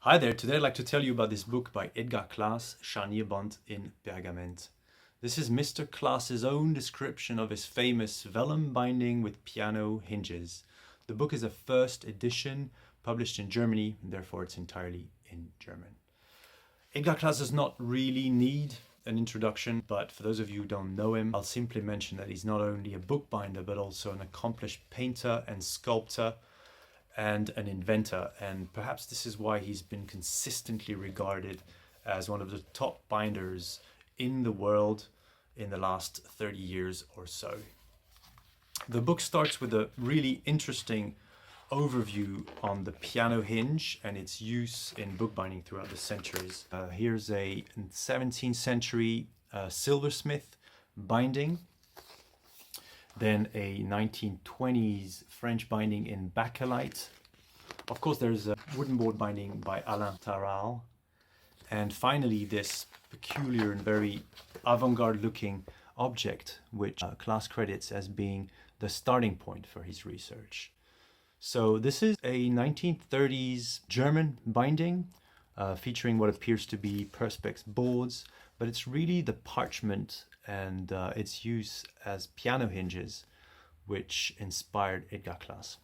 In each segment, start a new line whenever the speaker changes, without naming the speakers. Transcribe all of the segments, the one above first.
Hi there, today I'd like to tell you about this book by Edgar Claes, Scharnierband in Pergament. This is Mr. Claes's own description of his famous vellum binding with piano hinges. The book is a first edition published in Germany, and therefore it's entirely in German. Edgar Claes does not really need an introduction, but for those of you who don't know him, I'll simply mention that he's not only a bookbinder, but also an accomplished painter and sculptor, and an inventor, and perhaps this is why he's been consistently regarded as one of the top binders in the world in the last 30 years or so. The book starts with a really interesting overview on the piano hinge and its use in bookbinding throughout the centuries. Here's a 17th century silversmith binding, then a 1920s French binding in bakelite. Of course, there's a wooden board binding by Alain Taral. And finally, this peculiar and very avant-garde looking object, which Claes credits as being the starting point for his research. So this is a 1930s German binding featuring what appears to be perspex boards, but it's really the parchment and its use as piano hinges which inspired Edgar Claes.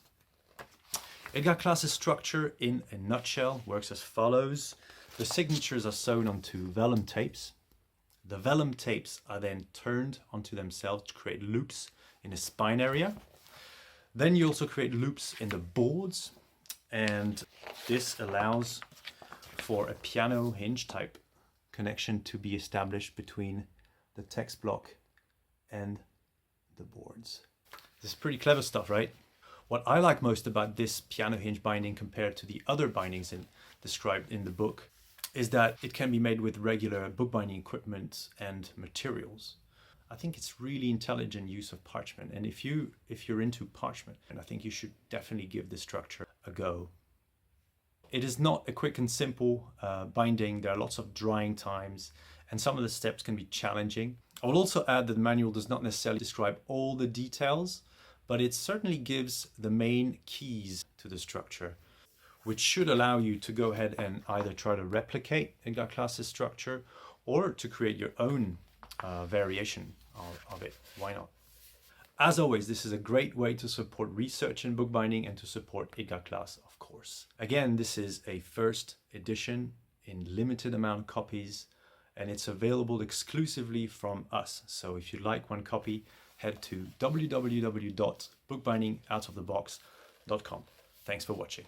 Edgar Claes's structure in a nutshell works as follows. The signatures are sewn onto vellum tapes. The vellum tapes are then turned onto themselves to create loops in the spine area. Then you also create loops in the boards, and this allows for a piano hinge type connection to be established between the text block and the boards. This is pretty clever stuff, right? What I like most about this piano hinge binding compared to the other bindings described in the book is that it can be made with regular bookbinding equipment and materials. I think it's really intelligent use of parchment, and if you're into parchment, I think you should definitely give this structure a go. It is not a quick and simple binding. There are lots of drying times, and some of the steps can be challenging. I will also add that the manual does not necessarily describe all the details, but it certainly gives the main keys to the structure, which should allow you to go ahead and either try to replicate Edgar Claes's structure or to create your own variation of it. Why not? As always, this is a great way to support research in bookbinding and to support Edgar Claes, of course. Again, this is a first edition in limited amount of copies, and it's available exclusively from us. So if you'd like one copy, head to www.bookbindingoutofthebox.com. Thanks for watching.